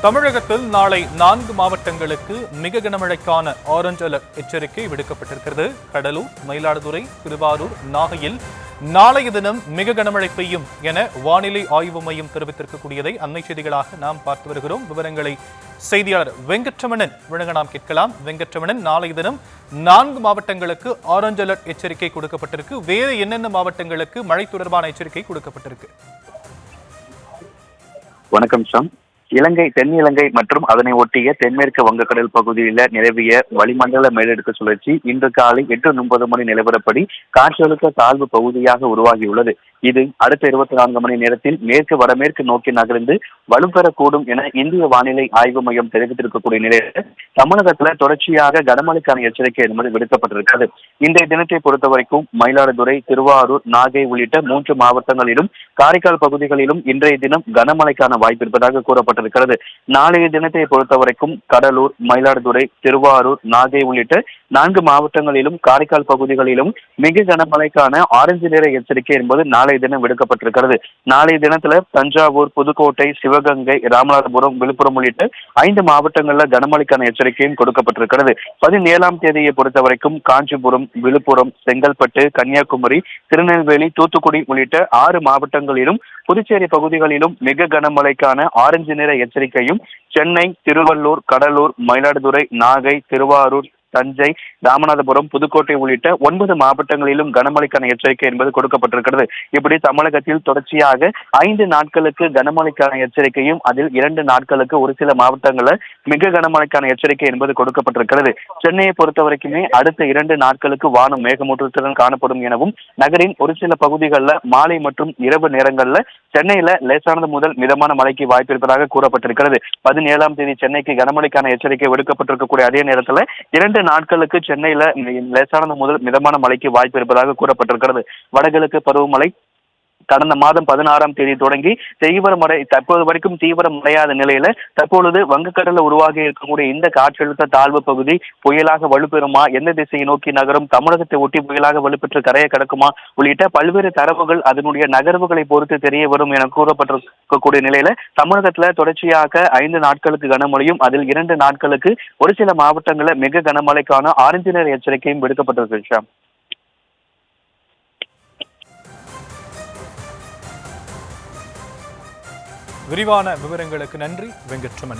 தமிழகத்தில் நாளை 4 மாவட்டங்களுக்கு மிக கனமழைக்கான ஆரஞ்சு அலர்ட் எச்சரிக்கை விடுக்கப்பட்டிருக்கிறது. கடலூர், மயிலாடுதுறை, திருவாரூர், நாகையில் நாளைய தினம் மிக கனமழை பெய்யும் என வானிலை ஆய்வு மையம் தெரிவித்திருக்கக்கூடியதை அண்மை செய்திகளாக நாம் பார்த்து வருகிறோம். விவரங்களை செய்தியாளர் வெங்கட்ரமணன் வழங்க நாம் கேட்கலாம். வெங்கட்ரமணன், நாளைய தினம் 4 மாவட்டங்களுக்கு ஆரஞ்சு அலர்ட் எச்சரிக்கை கொடுக்கப்பட்டிருக்கு. வேறு என்னென்ன மாவட்டங்களுக்கு மழை தொடர்பான எச்சரிக்கை கொடுக்கப்பட்டிருக்கு? வணக்கம் சாம். இலங்கை, தென்னிலங்கை மற்றும் அதனை ஒட்டிய தென்மேற்கு வங்கக்கடல் பகுதியில் நிலவிய வளிமண்டல மேலடுக்கு சுழற்சி இன்று காலை 8:30 மணி நிலவரப்படி காற்றழுத்த தாழ்வு பகுதியாக உருவாகியுள்ளது. இது அடுத்த 24 மணி நேரத்தில் மேற்கு வடமேற்கு நோக்கி நகர்ந்து வலுப்பெறக்கூடும் என இந்திய வானிலை ஆய்வு மையம் தெரிவித்திருக்கக்கூடிய நிலையில் தமிழகத்தில் தொடர்ச்சியாக கனமழைக்கான எச்சரிக்கை என்பது விடுக்கப்பட்டிருக்கிறது. இன்றைய தினத்தை பொறுத்தவரைக்கும் மயிலாடுதுறை, திருவாரூர், நாகை உள்ளிட்ட 3 மாவட்டங்களிலும் காரைக்கால் பகுதிகளிலும் இன்றைய தினம் கனமழைக்கான வாய்ப்பு இருப்பதாக கூறப்பட்டிருக்கிறது. நாளைய தினத்தை பொறுத்தவரைக்கும் கடலூர், மயிலாடுதுறை, திருவாரூர், நாகை உள்ளிட்ட 4 மாவட்டங்களிலும் காரைக்கால் பகுதிகளிலும் மிக கனமழைக்கான ஆரஞ்சு நிற எச்சரிக்கை என்பது நாளைய தினம் விடுக்கப்பட்டிருக்கிறது. நாளைய தினத்துல தஞ்சாவூர், புதுக்கோட்டை, சிவகங்கை, ராமநாதபுரம், விழுப்புரம் உள்ளிட்ட 5 மாவட்டங்கள்ல கனமழைக்கான எச்சரிக்கையும் கொடுக்கப்பட்டிருக்கிறது. 17ஆம் தேதியை பொறுத்தவரைக்கும் காஞ்சிபுரம், விழுப்புரம், செங்கல்பட்டு, கன்னியாகுமரி, திருநெல்வேலி, தூத்துக்குடி உள்ளிட்ட 6 மாவட்டங்களிலும் புதுச்சேரி பகுதிகளிலும் மிக கனமழைக்கான ஆரஞ்சு நிற எச்சரிக்கையும் சென்னை, திருவள்ளூர், கடலூர், மயிலாடுதுறை, நாகை, திருவாரூர், தஞ்சை, ராமநாதபுரம், புதுக்கோட்டை உள்ளிட்ட 9 மாவட்டங்களிலும் கனமழைக்கான எச்சரிக்கை என்பது கொடுக்கப்பட்டிருக்கிறது. இப்படி தமிழகத்தில் தொடர்ச்சியாக 5 நாட்களுக்கு கனமழைக்கான எச்சரிக்கையும் அதில் 2 நாட்களுக்கு ஒரு சில மாவட்டங்களில் மிக கனமழைக்கான எச்சரிக்கை என்பது கொடுக்கப்பட்டிருக்கிறது. சென்னையை பொறுத்தவரைக்குமே அடுத்த 2 நாட்களுக்கு வானம் மேகமூட்டத்துடன் காணப்படும் எனவும் நகரின் ஒரு சில பகுதிகளில் மாலை மற்றும் இரவு நேரங்களில் சென்னையில லேசானது முதல் மிதமான மழைக்கு வாய்ப்பு இருப்பதாக கூறப்பட்டிருக்கிறது. 17ஆம் தேதி சென்னைக்கு கனமழைக்கான எச்சரிக்கை விடுக்கப்பட்டிருக்கக்கூடிய அதே நேரத்தில் 2 நாட்களுக்கு சென்னையில லேசானது முதல் மிதமான மழைக்கு வாய்ப்பு இருப்பதாக கூறப்பட்டிருக்கிறது. வடகிழக்கு பருவமழை கடந்த மாதம் 16ஆம் தேதி தொடங்கி தீவிரமடை தற்போது வரைக்கும் தீவிரமடையாத நிலையில தற்பொழுது வங்கக்கடலில் உருவாகி இருக்கக்கூடிய இந்த காற்றழுத்த தாழ்வு பகுதி புயலாக வலுப்பெறுமா, எந்த திசையை நோக்கி நகரும், தமிழகத்தை ஒட்டி புயலாக வலுப்பெற்று கரையை கடக்குமா உள்ளிட்ட பல்வேறு தரவுகள் அதனுடைய நகர்வுகளை பொறுத்து தெரிய வரும் என கூறப்பட்டிருக்கக்கூடிய நிலையில தமிழகத்துல தொடர்ச்சியாக 5 நாட்களுக்கு கனமழையும் அதில் 2 நாட்களுக்கு ஒரு சில மாவட்டங்களில் மிக கனமழைக்கான ஆரஞ்சு நிற எச்சரிக்கையும் விடுக்கப்பட்டிருக்கு. விரிவான விவரங்களுக்கு நன்றி வெங்கட்ரமணன்.